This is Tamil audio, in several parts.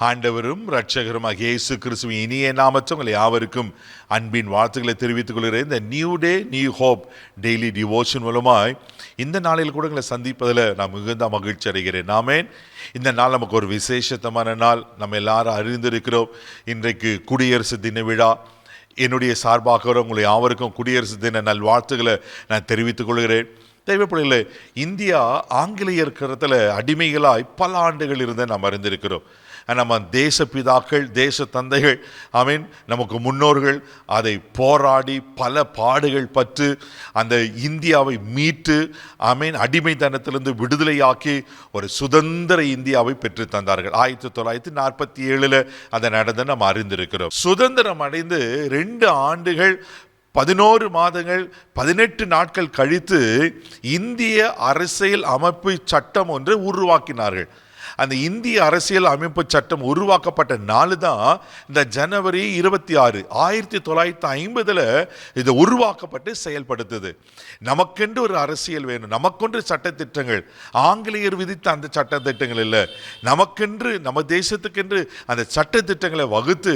ஆண்டவரும் இரட்சகருமாகிய இயேசு கிறிஸ்துவின் இனிய நாமத்தில் உங்கள் யாவருக்கும் அன்பின் வாழ்த்துக்களை தெரிவித்துக் கொள்கிறேன். இந்த new day new hope daily devotion மூலமாய் இந்த நாளில் கூட உங்களை சந்திப்பதில் நான் மிகுந்த மகிழ்ச்சி அடைகிறேன். ஆமென். இந்த நாள் நமக்கு ஒரு விசேஷத்தமான நாள். நம்ம எல்லாரும் அறிந்திருக்கிறோம், இன்றைக்கு குடியரசு தின விழா. என்னுடைய சார்பாக உங்களை யாவருக்கும் குடியரசு தின நல்வாழ்த்துக்களை நான் தெரிவித்துக் கொள்கிறேன். தேவைப்படலை, இந்தியா ஆங்கிலேயர் கரத்தில் அடிமைகளாய் பல ஆண்டுகள் இருந்த நாம் அறிந்திருக்கிறோம். நம்ம தேச பிதாக்கள், தேச தந்தைகள், ஆமீன், நமக்கு முன்னோர்கள் அதை போராடி பல பாடுகள் பட்டு அந்த இந்தியாவை மீட்டு, ஆமீன், அடிமைத்தனத்திலிருந்து விடுதலையாக்கி ஒரு சுதந்திர இந்தியாவை பெற்று தந்தார்கள். 1947 அதை நடந்து நம்ம அறிந்திருக்கிறோம். சுதந்திரம் அடைந்து 2 ஆண்டுகள் 11 மாதங்கள் 18 நாட்கள் கழித்து இந்திய அரசியல் அமைப்பு சட்டம் ஒன்று உருவாக்கினார்கள். அந்த இந்திய அரசியல் அமைப்பு சட்டம் உருவாக்கப்பட்ட நாள் தான் இந்த ஜனவரி 26, 1950 இது உருவாக்கப்பட்டு செயல்படுத்துது. நமக்கென்று ஒரு அரசியல் வேணும், நமக்கென்று சட்டத்திட்டங்கள். ஆங்கிலேயர் விதித்த அந்த சட்டத்திட்டங்கள் இல்லை, நமக்கென்று நம்ம தேசத்துக்கென்று அந்த சட்டத்திட்டங்களை வகுத்து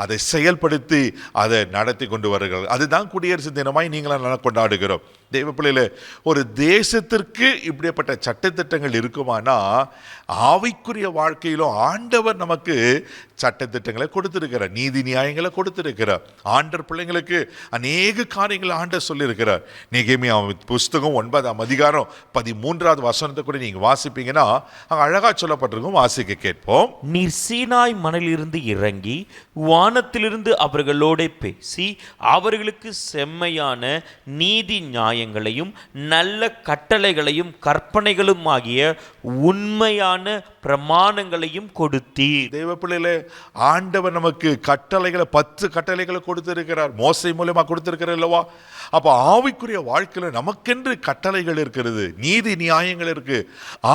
அதை செயல்படுத்தி அதை நடத்தி கொண்டு வருகிறார்கள். அதுதான் குடியரசு தினமாய் நீங்களாம் கொண்டாடுகிறோம். தெய்வ பிள்ளையில, ஒரு தேசத்திற்கு இப்படிப்பட்ட சட்டத்திட்டங்கள் இருக்குமானா ஆவிக்குரிய வாழ்க்கையிலும் ஆண்டவர் நமக்கு சட்டத்திட்டங்களை கொடுத்திருக்கிறார், நீதி நியாயங்களை கொடுத்திருக்கிறார். ஆண்டவர் பிள்ளைங்களுக்கு அநேக காரியங்களை ஆண்டவர் சொல்லியிருக்கிறார். நெகேமியா புஸ்தகம் 9ஆம் அதிகாரம் 13வது வசனத்தை கூட நீங்க வாசிப்பீங்கன்னா அங்க அழகா சொல்லப்பட்டிருக்கும். வாசிக்க கேட்போம். நீர் சீனாய் மணலிலிருந்து இறங்கி வானத்திலிருந்து அவர்களோட பேசி அவர்களுக்கு செம்மையான நீதி நியாயங்களையும் நல்ல கட்டளைகளையும் கற்பனைகளும் ஆகிய உண்மையான பிரமாணங்களையும் கொடுத்தீர். தேவ பிள்ளைகளே, ஆண்டவர் நமக்கு கட்டளைகளை 10 கட்டளைகளை கொடுத்திருக்கிறார். மோசே மூலமா கொடுத்திருக்கிறார் அல்லவா? அப்ப ஆவிக்குரிய வாழ்க்கையில நமக்கென்று கட்டளைகள் இருக்கிறது, நீதி நியாயங்கள் இருக்கு.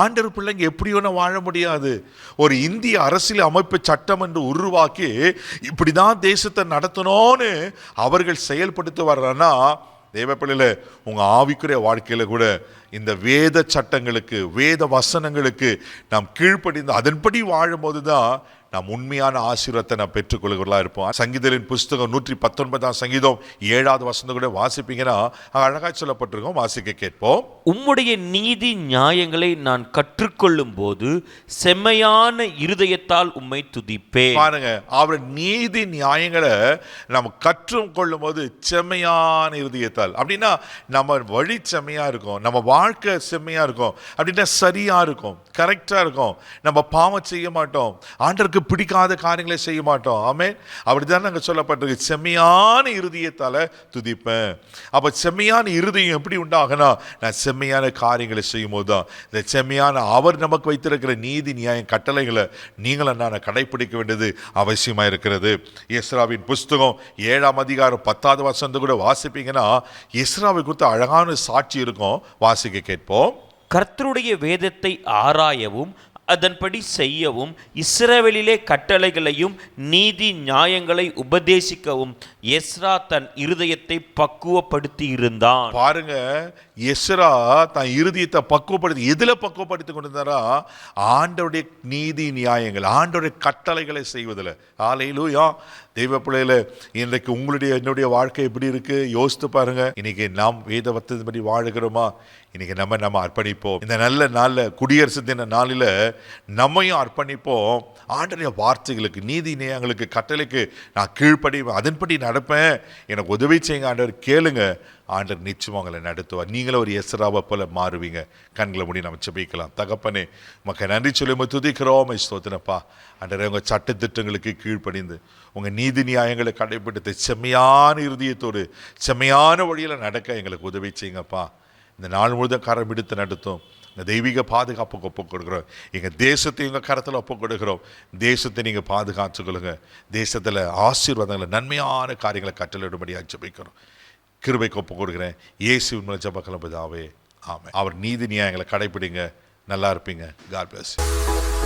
ஆண்டவர் பிள்ளைங்க எப்படி ஒன்று வாழ முடியாது. ஒரு இந்திய அரசியல் அமைப்பு சட்டம் என்று உருவாக்கி இப்படிதான் தேசத்தை நடத்தணும்னு அவர்கள் செயல்படுத்தி வர்றன்னா, தேவ பிள்ளையில, உங்க ஆவிக்குரிய வாழ்க்கையில கூட இந்த வேத சட்டங்களுக்கு, வேத வசனங்களுக்கு நாம் கீழ்ப்படிந்து அதன்படி வாழும்போது தான் நாம் உண்மையான ஆசீர்வாதத்தை நாம் பெற்றுக்கொள்கிறவர்களாக இருப்போம். சங்கீதத்தின் புஸ்தகம் 119ஆம் சங்கீதம் 7வது வசனம் கூட வாசிப்பீங்கன்னா அழகாக சொல்லப்பட்டிருக்கோம். வாசிக்க கேட்போம். உம்முடைய நீதி நியாயங்களை நான் கற்றுக்கொள்ளும் போது செம்மையான இருதயத்தால் உம்மை துதிப்பேன். பாருங்க, அவர் நீதி நியாயங்களை நம்ம கற்றுக்கொள்ளும் போது செம்மையான இருதயத்தால், அப்படின்னா நம்ம வழி செம்மையா இருக்கும், நம்ம வாழ்க்கை செம்மையா இருக்கும், அப்படின்னா சரியா இருக்கும், கரெக்டா இருக்கும். நம்ம பாவம் செய்ய மாட்டோம், ஆண்டருக்கு பிடிக்காத காரியங்களை செய்ய மாட்டோம். ஆமென். அப்படிதான் நாங்கள் சொல்லப்பட்டிருக்கு, செம்மையான இருதயத்தால துதிப்பேன். அப்ப செம்மையான இருதயம் எப்படி உண்டாகனா, நான் செம்மையான காரியங்களை செய்யும் போதுதான். இந்த செம்மையான அவர் நமக்கு வைத்திருக்கிற நீதி நியாயம் கட்டளைகளை நீங்களும் நான் கடைபிடிக்க வேண்டியது அவசியமா இருக்கிறது. எஸ்ராவின் புஸ்தகம் 7ஆம் அதிகாரம் 10வது வசனத்தை கூட வாசிப்பீங்கன்னா எஸ்ராவை குறித்து அழகான சாட்சி இருக்கும். வாசிக்க கேட்போம். கர்த்தருடைய வேதத்தை ஆராயவும் அதன்படி செய்யவும் இஸ்ரவேலிலே கட்டளைகளையும் நீதி நியாயங்களை உபதேசிக்கவும் எஸ்ரா தன் இருதயத்தை பக்குவப்படுத்தி இருந்தான். பாருங்க, எஸ்ரா தன் இருதயத்தை பக்குவப்படுத்தி, எதுல பக்குவப்படுத்தி கொண்டிருந்தாரா? ஆண்டவருடைய நீதி நியாயங்கள், ஆண்டவருடைய கட்டளைகளை செய்வதில். ஹல்லேலூயா. தெய்வ பிள்ளையில, இன்றைக்கு உங்களுடைய என்னுடைய வாழ்க்கை எப்படி இருக்கு யோசித்து பாருங்க. இன்னைக்கு நாம் வேத வசனத்தின்படி வாழுகிறோமா? இன்னைக்கு நம்ம அர்ப்பணிப்போம். இந்த நல்ல நாளில், குடியரசு தின நாளில் நம்மையும் அர்ப்பணிப்போம். ஆண்டவருடைய வார்த்தைகளுக்கு, நீதி நியாயங்களுக்கு, கட்டளைக்கு நான் கீழ்ப்படிவேன், அதன்படி நடப்பேன், எனக்கு உதவி செய்யுங்க ஆண்டவர் கேளுங்க. ஆண்டவர் நிச்சயமாக உங்களை நடத்துவார். நீங்களும் ஒரு எஸ்ராவை போல மாறுவீங்க. கண்களை மூடி நம்ம ஜெபிக்கலாம். தகப்பனே, உமக்கு நன்றி சொல்லி துதிக்கிறோம், ஸ்தோத்திரப்பா. ஆண்டவரே, உங்கள் சட்டத்திட்டங்களுக்கு கீழ்ப்படிந்து உங்கள் நீதி நியாயங்களை கடைபிடித்து செம்மையான இருதயத்தோடு செம்மையான வழியில் நடக்க எங்களுக்கு உதவி செய்யுங்கப்பா. இந்த நாள் முழுதும் கரம் எடுத்து நடத்தும். இந்த தெய்வீக பாதுகாப்புக்கு ஒப்புக் கொடுக்குறோம். எங்கள் தேசத்தை எங்கள் கரத்தில் ஒப்புக் கொடுக்குறோம். தேசத்தை நீங்கள் பாதுகாத்துக்கொள்ளுங்க. தேசத்தில் ஆசீர்வாதங்களை, நன்மையான காரியங்களை கட்டளையிடும்படியாக ஜெபிக்கிறோம். கிருபைக்கு ஒப்புக் கொடுக்குறேன். இயேசுவின் மூலம் ஜெபக்கலாம் பிதாவே, ஆமென். அவர் நீதி நியாயங்களை கடைபிடிங்க. நல்லா இருப்பீங்க. God bless you.